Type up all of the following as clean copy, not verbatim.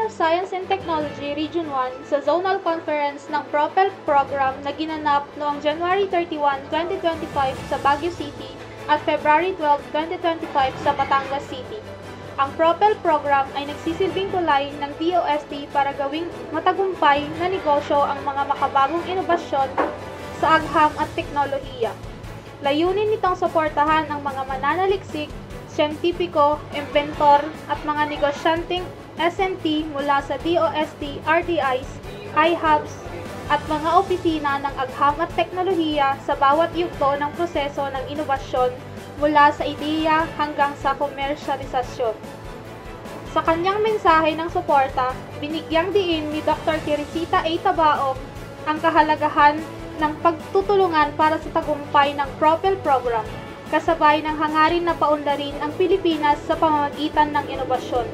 of Science and Technology Region 1 sa Zonal Conference ng Propel Program na ginanap noong January 31, 2025 sa Baguio City at February 12, 2025 sa Batangas City. Ang Propel Program ay nagsisilbing tulay ng DOST para gawing matagumpay na negosyo ang mga makabagong inobasyon sa agham at teknolohiya. Layunin nitong suportahan ang mga mananaliksik, siyentipiko, inventor at mga negosyanteng S&T mula sa DOST, RTIs, IHubs at mga opisina ng agham at teknolohiya sa bawat yugto ng proseso ng inobasyon mula sa ideya hanggang sa komersiyalisasyon. Sa kanyang mensahe ng suporta, binigyang diin ni Dr. Teresita A. Tabaong ang kahalagahan ng pagtutulungan para sa tagumpay ng Propel Program, kasabay ng hangarin na paunlarin ang Pilipinas sa pamamagitan ng inobasyon.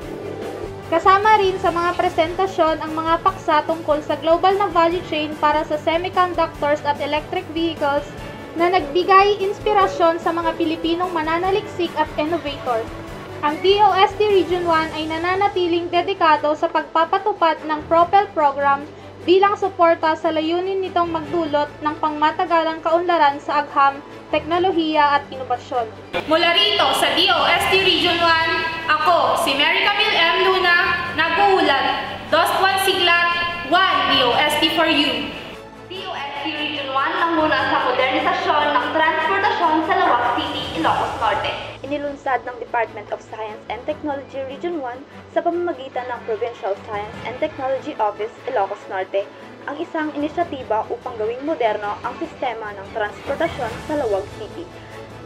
Kasama rin sa mga presentasyon ang mga paksa tungkol sa global na value chain para sa semiconductors at electric vehicles na nagbigay inspirasyon sa mga Pilipinong mananaliksik at innovator. Ang DOST Region 1 ay nananatiling dedikado sa pagpapatupad ng Propel Program bilang suporta sa layunin nitong magdulot ng pangmatagalang kaunlaran sa agham, teknolohiya at inobasyon. Mula rito sa DOST Region 1, ako si Mary Camille M. Luna, nag-uulat, DOST 1 Siglat, 1 DOST for you. DOST Region 1 nanguna sa modernisasyon ng transportasyon sa Lawag City, Ilocos Norte. Inilunsad ng Department of Science and Technology Region 1 sa pamamagitan ng Provincial Science and Technology Office, Ilocos Norte, ang isang inisyatiba upang gawing moderno ang sistema ng transportasyon sa Lawag City.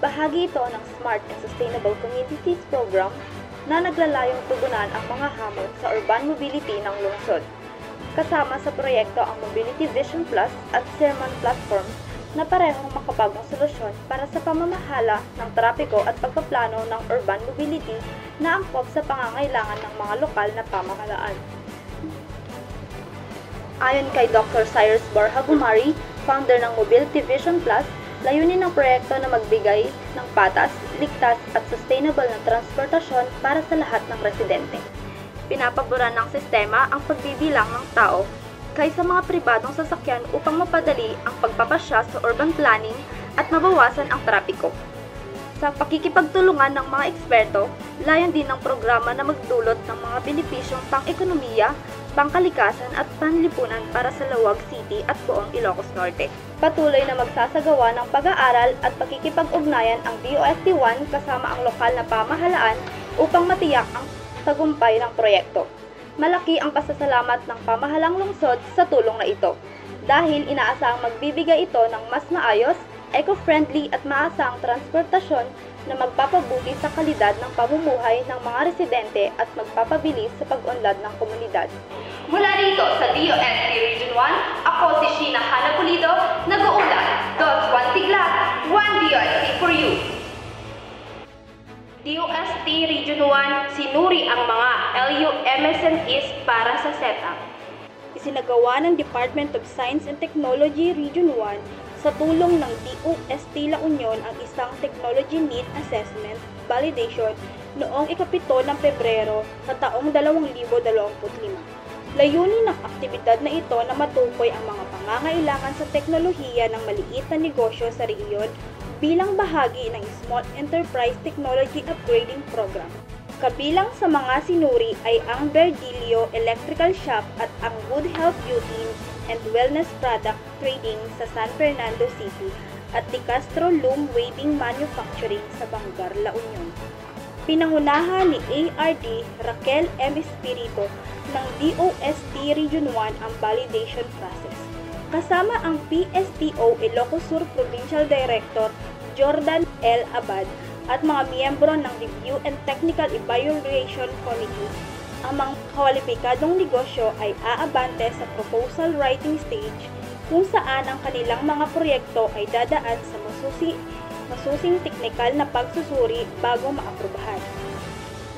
Bahagi ito ng Smart and Sustainable Communities Program na naglalayong tugunan ang mga hamon sa urban mobility ng lungsod. Kasama sa proyekto ang Mobility Vision Plus at Sermon Platform na parehong makabagong solusyon para sa pamamahala ng trapiko at pagpaplano ng urban mobility na angkop sa pangangailangan ng mga lokal na pamahalaan. Ayon kay Dr. Cyrus Borja Gumari, founder ng Mobility Vision Plus, layunin ng proyekto na magbigay ng patas, ligtas at sustainable na transportasyon para sa lahat ng residente. Pinapaboran ng sistema ang pagbibilang ng tao kaysa mga pribadong sasakyan upang mapadali ang pagpapasya sa urban planning at mabawasan ang trapiko. Sa pakikipagtulungan ng mga eksperto, layon din ng programa na magdulot ng mga benepisyong pang-ekonomiya, pangkalikasan at panlipunan para sa Lawag City at buong Ilocos Norte. Patuloy na magsasagawa ng pag-aaral at pakikipag-ugnayan ang DOST1 kasama ang lokal na pamahalaan upang matiyak ang tagumpay ng proyekto. Malaki ang pasasalamat ng pamahalang lungsod sa tulong na ito dahil inaasahang magbibigay ito ng mas maayos, eco-friendly at maasahang transportasyon na magpapabuti sa kalidad ng pamumuhay ng mga residente at magpapabilis sa pag-unlad ng komunidad. Mula rito sa DOST Region 1, ako si Sheena Hana Pulido, nag-uulat, DOST 1 Siglat, 1 DOST for you. DOST Region 1, sinuri ang mga LUMSNEs para sa setup. Isinagawa ng Department of Science and Technology Region 1 sa tulong ng DOST La Union ang isang Technology Need Assessment Validation noong ika-7 ng Pebrero sa taong 2025. Layunin ng aktibidad na ito na matukoy ang mga pangangailangan sa teknolohiya ng maliit na negosyo sa rehiyon bilang bahagi ng Small Enterprise Technology Upgrading Program. Kabilang sa mga sinuri ay ang Verdilio Electrical Shop at ang Good Health Beauty and Wellness Product Trading sa San Fernando City at Di Castro Loom Weaving Manufacturing sa Bangar, La Union. Pinangunahan ni ARD Raquel M. Espiritu ng DOST Region 1 ang validation process. Kasama ang PSTO Ilocos Sur Provincial Director Jordan L. Abad at mga miyembro ng Review and Technical Evaluation Committee. Ang mga kwalipikadong negosyo ay aabante sa proposal writing stage kung saan ang kanilang mga proyekto ay dadaan sa masusing teknikal na pagsusuri bago maaprubahan.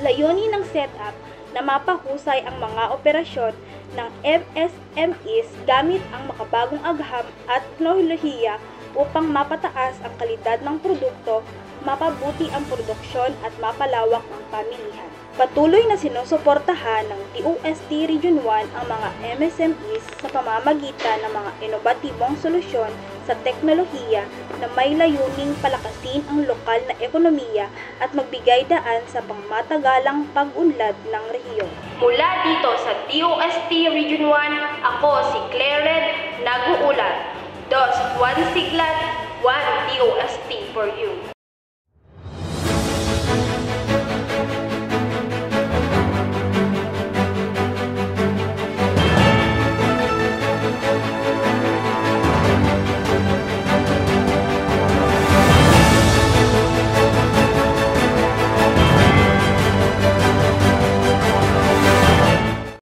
Layunin ng setup na mapahusay ang mga operasyon ng MSMEs gamit ang makabagong agham at teknolohiya upang mapataas ang kalidad ng produkto, mapabuti ang produksyon at mapalawak ang pamilihan. Patuloy na sinusuportahan ng DOST Region 1 ang mga MSMEs sa pamamagitan ng mga inobatibong solusyon sa teknolohiya na may layuning palakasin ang lokal na ekonomiya at magbigay daan sa pangmatagalang pag-unlad ng rehiyon. Mula dito sa DOST Region 1, ako si Clared Naguulat. Dos, one siglat, one DOST for you.